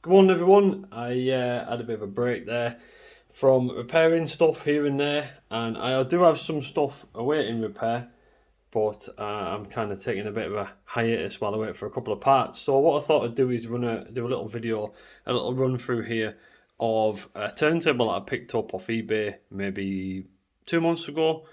Good morning, everyone. I had a bit of a break there from repairing stuff here and there, and I do have some stuff awaiting repair, but I'm kind of taking a bit of a hiatus while I wait for a couple of parts. So what I thought I'd do is do a little video, a little run through here of a turntable that I picked up off eBay maybe 2 months ago.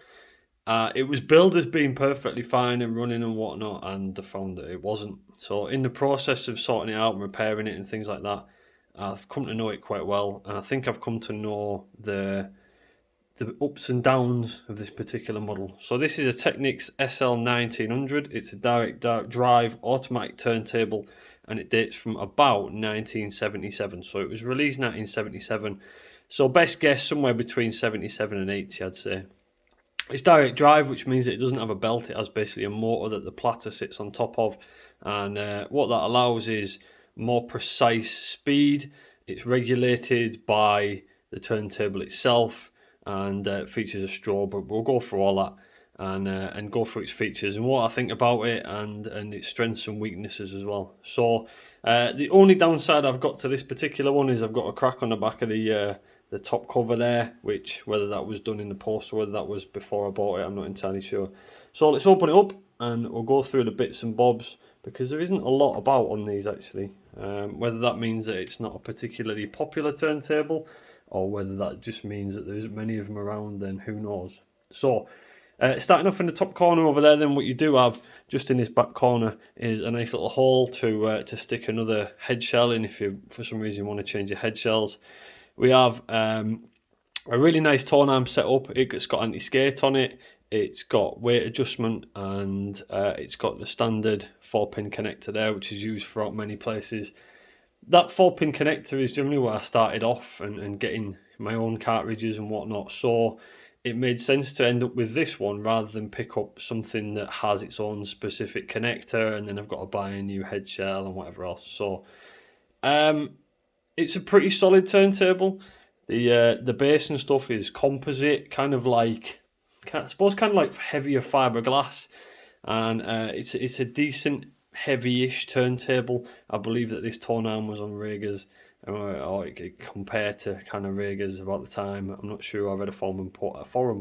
It was billed as being perfectly fine and running and whatnot, and I found that it wasn't. So, in the process of sorting it out and repairing it and things like that, I've come to know it quite well, and I think I've come to know the ups and downs of this particular model. So, this is a Technics SL-1900. It's a direct drive automatic turntable, and it dates from about 1977. So, it was released 1977. So, best guess somewhere between 77 and 80, I'd say. It's direct drive, which means that it doesn't have a belt. It has basically a motor that the platter sits on top of, and what that allows is more precise speed. It's regulated by the turntable itself, and features a straw. But we'll go through all that and go through its features and what I think about it, and its strengths and weaknesses as well. So the only downside I've got to this particular one is I've got a crack on the back of the top cover there, which whether that was done in the post or whether that was before I bought it, I'm not entirely sure. So let's open it up and we'll go through the bits and bobs, because there isn't a lot about on these actually. Whether that means that it's not a particularly popular turntable, or whether that just means that there isn't many of them around, then who knows. So starting off in the top corner over there, then what you do have just in this back corner is a nice little hole to stick another head shell in if you for some reason want to change your head shells. We have a really nice torn arm setup. It's got anti-skate on it. It's got weight adjustment, and it's got the standard 4-pin connector there, which is used throughout many places. That 4-pin connector is generally where I started off and getting my own cartridges and whatnot. So it made sense to end up with this one rather than pick up something that has its own specific connector, and then I've got to buy a new head shell and whatever else. So it's a pretty solid turntable. The base and stuff is composite, kind of like heavier fiberglass, and it's a decent heavy-ish turntable. I believe that this torn arm was on Rager's, or it could compare to kind of Rager's about the time. I'm not sure. I read a forum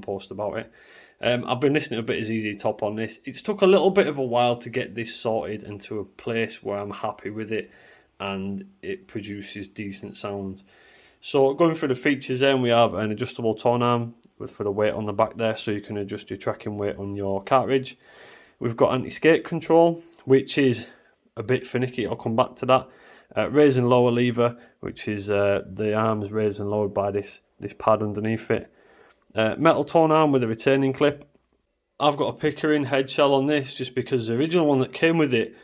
post about it. I've been listening to a bit of ZZ Top on this. It's took a little bit of a while to get this sorted into a place where I'm happy with it and it produces decent sound. So going through the features, then we have an adjustable torn arm for the weight on the back there, so you can adjust your tracking weight on your cartridge. We've got anti-skate control, which is a bit finicky. I'll come back to that. Raise and lower lever, which is the arms raised and lowered by this pad underneath it. Metal torn arm with a retaining clip. I've got a Pickering head shell on this just because the original one that came with it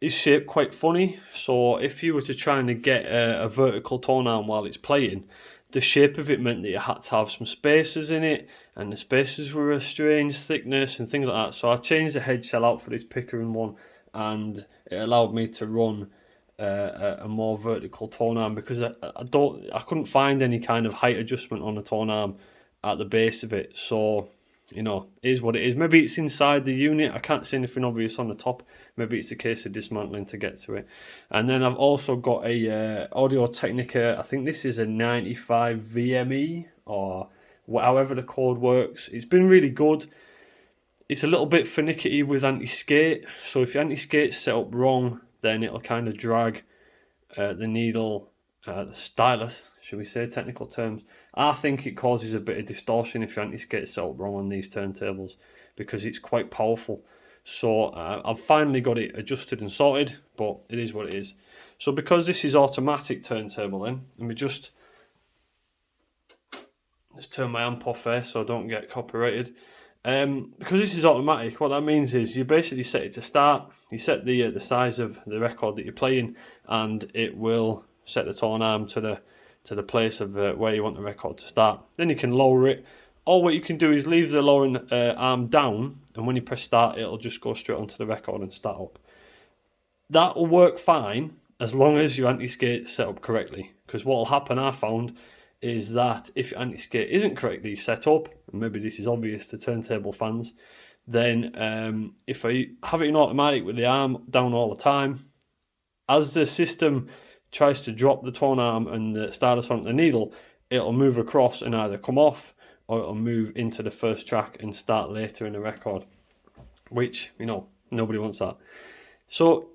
is shaped quite funny. So if you were to try and get a vertical torn arm while it's playing, the shape of it meant that you had to have some spacers in it, and the spacers were a strange thickness and things like that. So I changed the head shell out for this Pickering one, and it allowed me to run a more vertical torn arm, because I couldn't find any kind of height adjustment on the torn arm at the base of it. So it is what it is. Maybe it's inside the unit. I can't see anything obvious on the top. Maybe it's a case of dismantling to get to it. And then I've also got a Audio Technica. I think this is a 95 VME, or however the code works. It's been really good. It's a little bit finicky with anti-skate. So if your anti-skate's set up wrong, then it'll kind of drag the needle, the stylus, should we say, technical terms. I think it causes a bit of distortion if your anti-skate set up wrong on these turntables, because it's quite powerful. So I've finally got it adjusted and sorted, but it is what it is. So because this is automatic turntable, then let me just let's turn my amp off there so I don't get copyrighted. Because this is automatic, what that means is you basically set it to start. You set the size of the record that you're playing, and it will set the torn arm to the place of where you want the record to start. Then you can lower it, or what you can do is leave the lowering arm down, and when you press start, it'll just go straight onto the record and start up. That will work fine as long as your anti-skate is set up correctly, because what will happen, I found, is that if your anti-skate isn't correctly set up, and maybe this is obvious to turntable fans, then if I have it in automatic with the arm down all the time, as the system tries to drop the tone arm and the stylus onto the needle, it'll move across and either come off or it'll move into the first track and start later in the record, which, you know, nobody wants that. So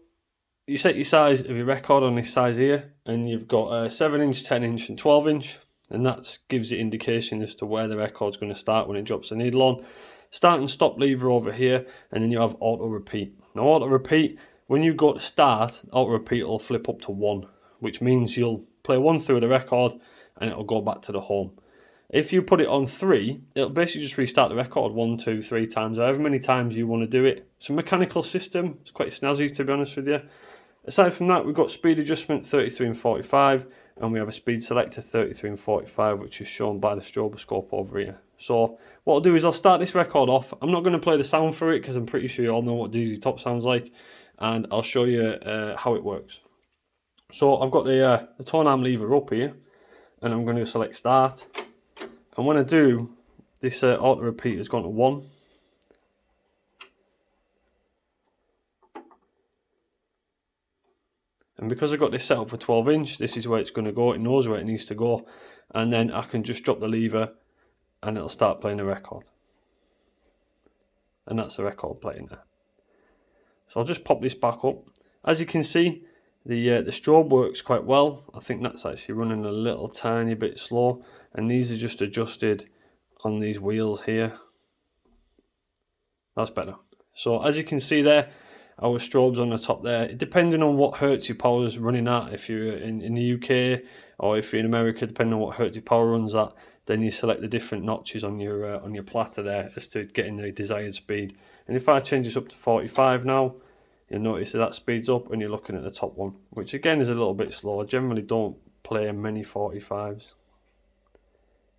you set your size of your record on this size here, and you've got a 7-inch, 10-inch and 12-inch, and that gives you indication as to where the record's going to start when it drops the needle on. Start and stop lever over here, and then you have auto repeat. Now auto repeat, when you go to start, auto repeat will flip up to 1, which means you'll play 1 through the record and it'll go back to the home. If you put it on 3, it'll basically just restart the record 1, 2, 3 times, however many times you want to do it. It's a mechanical system, it's quite snazzy to be honest with you. Aside from that, we've got speed adjustment 33 and 45, and we have a speed selector 33 and 45, which is shown by the stroboscope over here. So what I'll do is I'll start this record off. I'm not going to play the sound for it because I'm pretty sure you all know what DZ Top sounds like, and I'll show you how it works. So I've got the tone arm lever up here, and I'm going to select start. And when I do, this auto repeat has gone to 1. And because I've got this set up for 12-inch, this is where it's going to go. It knows where it needs to go. And then I can just drop the lever and it'll start playing the record. And that's the record playing there. So I'll just pop this back up. As you can see, the strobe works quite well. I think that's actually running a little tiny bit slow. And these are just adjusted on these wheels here. That's better. So as you can see there, our strobes on the top there, depending on what hertz your power is running at. If you're in the UK or if you're in America, depending on what hertz your power runs at, then you select the different notches on your platter there as to getting the desired speed. And if I change this up to 45 now, you'll notice that speeds up and you're looking at the top one, which again is a little bit slow. I generally don't play many 45s.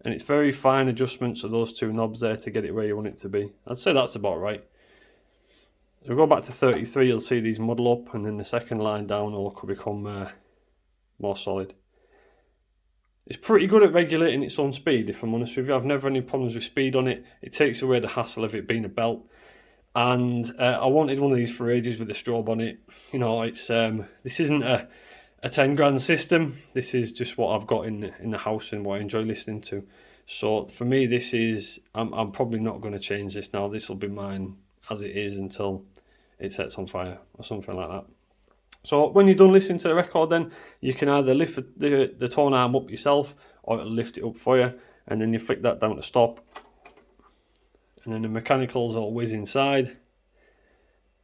And it's very fine adjustments of those two knobs there to get it where you want it to be. I'd say that's about right. If we go back to 33, you'll see these muddle up, and then the second line down will become more solid. It's pretty good at regulating its own speed, if I'm honest with you. I've never had any problems with speed on it. It takes away the hassle of it being a belt. And I wanted one of these for ages with a strobe on it. You know, it's this isn't a 10 grand system. This is just what I've got in the house and what I enjoy listening to. So for me, this is, I'm probably not going to change this now. This will be mine as it is until it sets on fire or something like that. So when you're done listening to the record, then you can either lift the tone arm up yourself or it'll lift it up for you, and then you flick that down to stop, and then the mechanicals will whiz inside.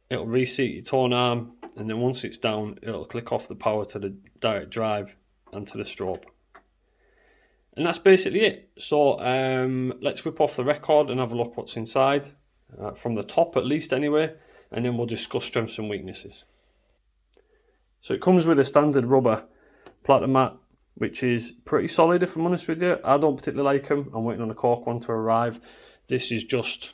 It'll reseat your tone arm, and then once it's down, it'll click off the power to the direct drive and to the strobe. And that's basically it. So let's whip off the record and have a look what's inside. From the top at least anyway, and then we'll discuss strengths and weaknesses. So it comes with a standard rubber platter mat, which is pretty solid if I'm honest with you. I don't particularly like them. I'm waiting on a cork one to arrive. This is just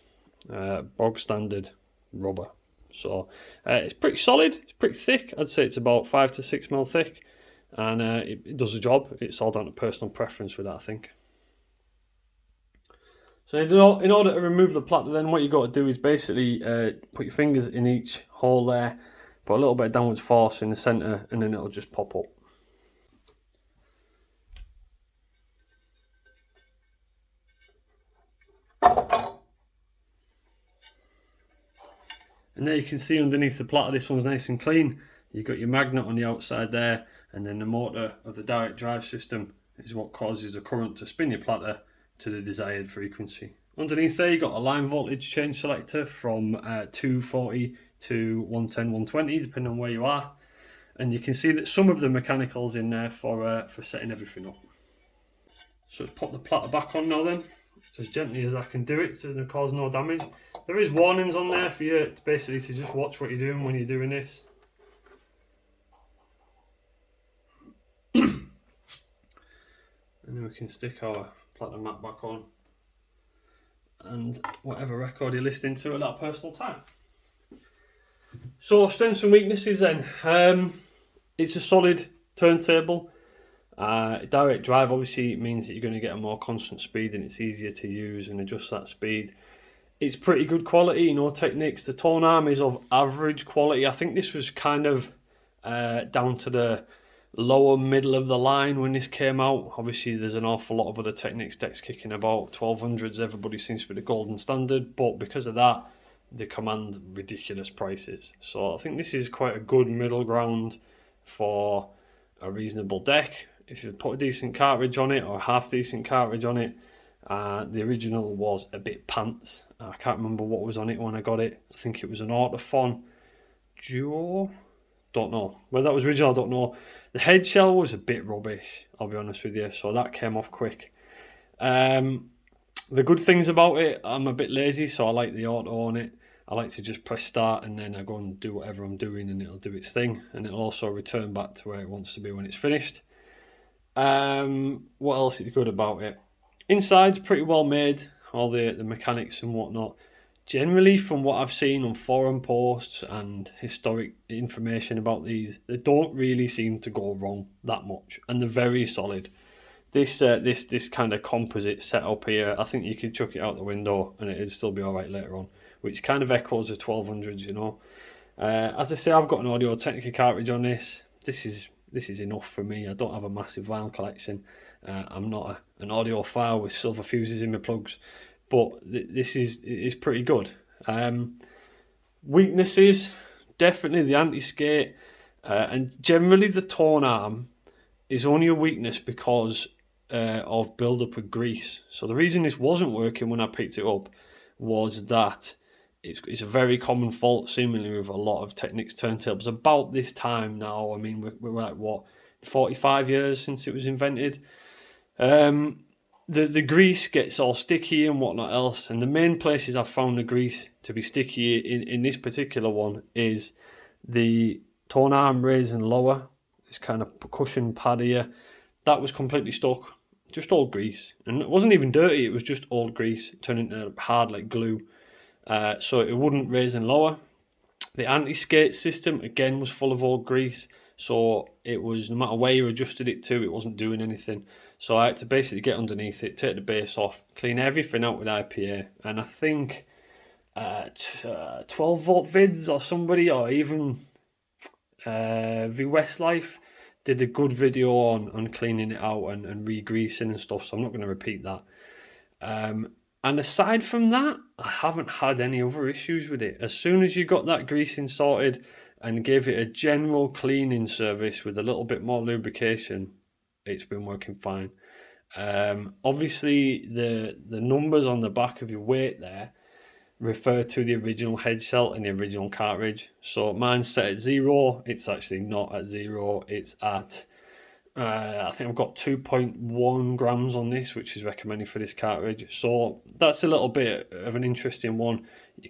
bog standard rubber. So it's pretty solid, it's pretty thick. I'd say it's about 5 to 6 mil thick, and it does the job. It's all down to personal preference with that, I think. So in order to remove the platter, then what you got to do is basically put your fingers in each hole there, put a little bit of downwards force in the centre, and then it'll just pop up. And there you can see underneath the platter, this one's nice and clean. You've got your magnet on the outside there, and then the motor of the direct drive system is what causes the current to spin your platter to the desired frequency. Underneath there, you've got a line voltage change selector from 240 to 110, 120, depending on where you are. And you can see that some of the mechanicals in there for setting everything up. So let's pop the platter back on now then, as gently as I can do it to cause no damage. There is warnings on there for you, basically to just watch what you're doing when you're doing this. And then we can stick our platter mat back on, and whatever record you're listening to at that personal time. So strengths and weaknesses then. It's a solid turntable. Direct drive obviously means that you're going to get a more constant speed, and it's easier to use and adjust that speed. It's pretty good quality, you know, Technics. The tone arm is of average quality. I think this was kind of down to the lower middle of the line when this came out. Obviously, there's an awful lot of other Technics decks kicking about. 1200s, everybody seems to be the golden standard, but because of that, they command ridiculous prices. So I think this is quite a good middle ground for a reasonable deck. If you put a decent cartridge on it or a half decent cartridge on it, the original was a bit pants. I can't remember what was on it when I got it. I think it was an Autophon Duo. Don't know. Whether that was original, I don't know. The head shell was a bit rubbish, I'll be honest with you, so that came off quick. The good things about it, I'm a bit lazy, so I like the auto on it. I like to just press start and then I go and do whatever I'm doing and it'll do its thing, and it'll also return back to where it wants to be when it's finished. What else is good about it? Inside's pretty well made, all the mechanics and whatnot. Generally, from what I've seen on forum posts and historic information about these, they don't really seem to go wrong that much, and they're very solid. This kind of composite setup here, I think you could chuck it out the window and it'd still be all right later on, which kind of echoes the 1200s, you know. As I say, I've got an Audio-Technica cartridge on this. This is enough for me. I don't have a massive vinyl collection. I'm not an audiophile with silver fuses in my plugs, but this is pretty good. Weaknesses, definitely the anti-skate, and generally the tone arm is only a weakness because of build-up of grease. So the reason this wasn't working when I picked it up was that it's a very common fault seemingly with a lot of Technics turntables. About this time now, I mean, we're like, what, 45 years since it was invented? The grease gets all sticky and whatnot else, and the main places I've found the grease to be sticky in this particular one is the tone arm raise and lower, this kind of percussion pad here. That was completely stuck, just old grease, and it wasn't even dirty, it was just old grease turned into hard like glue, so it wouldn't raise and lower. The anti-skate system again was full of old grease, so it was, no matter where you adjusted it to, it wasn't doing anything. So I had to basically get underneath it, take the base off, clean everything out with IPA, and I think 12 volt vids or somebody, or even the Westlife did a good video on cleaning it out and re-greasing and stuff, so I'm not going to repeat that. And aside from that, I haven't had any other issues with it. As soon as you got that greasing sorted and gave it a general cleaning service with a little bit more lubrication, it's been working fine. Obviously, the numbers on the back of your weight there refer to the original head shell and the original cartridge. So mine's set at 0. It's actually not at 0. It's at I think I've got 2.1 grams on this, which is recommended for this cartridge. So that's a little bit of an interesting one.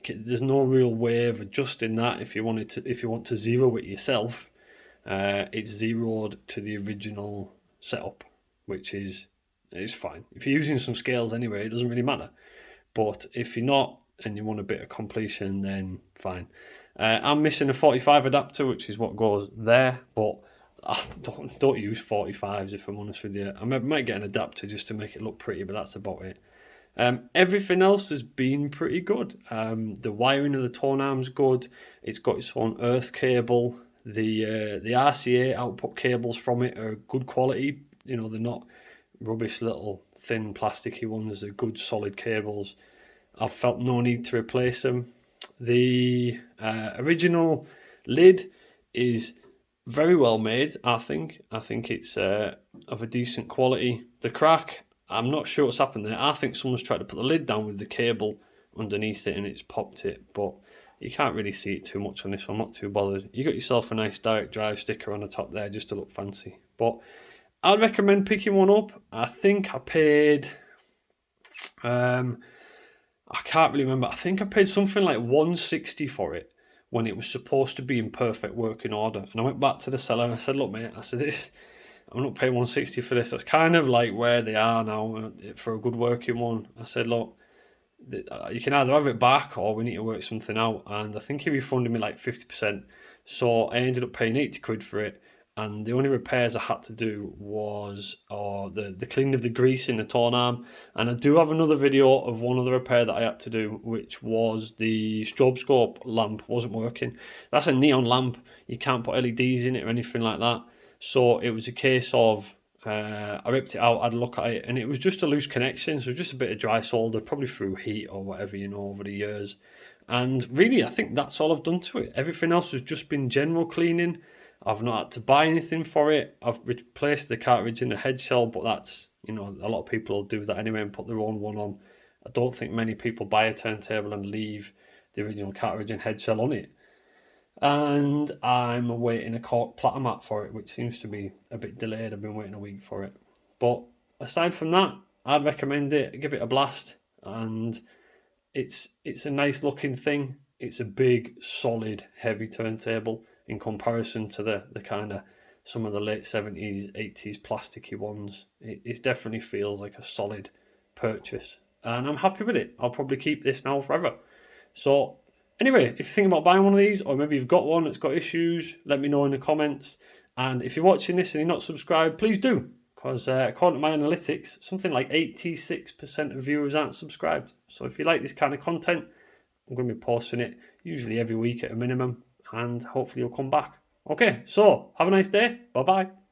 There's no real way of adjusting that if you want to zero it yourself. It's zeroed to the original setup, which is fine. If you're using some scales anyway, it doesn't really matter. But if you're not and you want a bit of completion, then fine. I'm missing a 45 adapter, which is what goes there, but I don't use 45s if I'm honest with you. I might get an adapter just to make it look pretty, but that's about it. Everything else has been pretty good. The wiring of the tone arm's good. It's got its own earth cable. The RCA output cables from it are good quality. You know, they're not rubbish little thin plasticky ones. They're good solid cables. I've felt no need to replace them. The original lid is very well made, I think. I think it's of a decent quality. The crack, I'm not sure what's happened there. I think someone's tried to put the lid down with the cable underneath it and it's popped it, but you can't really see it too much on this one. I'm not too bothered. You got yourself a nice direct drive sticker on the top there just to look fancy. But I'd recommend picking one up. I think I paid I can't really remember. I think I paid something like $160 for it when it was supposed to be in perfect working order. And I went back to the seller and I said, look, mate, I'm not paying $160 for this. That's kind of like where they are now for a good working one. I said, look, you can either have it back or we need to work something out. And I think he refunded me like 50%. So I ended up paying 80 quid for it. And the only repairs I had to do was the cleaning of the grease in the tone arm. And I do have another video of one other repair that I had to do, which was the stroboscope lamp wasn't working. That's a neon lamp. You can't put LEDs in it or anything like that. So it was a case of I ripped it out, had a look at it, and it was just a loose connection, so just a bit of dry solder, probably through heat or whatever, over the years. And really, I think that's all I've done to it. Everything else has just been general cleaning. I've not had to buy anything for it. I've replaced the cartridge in the head shell, but that's, a lot of people will do that anyway and put their own one on. I don't think many people buy a turntable and leave the original cartridge and head shell on it. And I'm awaiting a cork platter mat for it, which seems to be a bit delayed. I've been waiting a week for it. But aside from that, I'd recommend it. Give it a blast. And it's a nice looking thing. It's a big, solid, heavy turntable in comparison to the kind of some of the late 70s, 80s plasticky ones. It definitely feels like a solid purchase. And I'm happy with it. I'll probably keep this now forever. So anyway, if you're thinking about buying one of these, or maybe you've got one that's got issues, let me know in the comments. And if you're watching this and you're not subscribed, please do. Because according to my analytics, something like 86% of viewers aren't subscribed. So if you like this kind of content, I'm going to be posting it usually every week at a minimum. And hopefully you'll come back. Okay, so have a nice day. Bye-bye.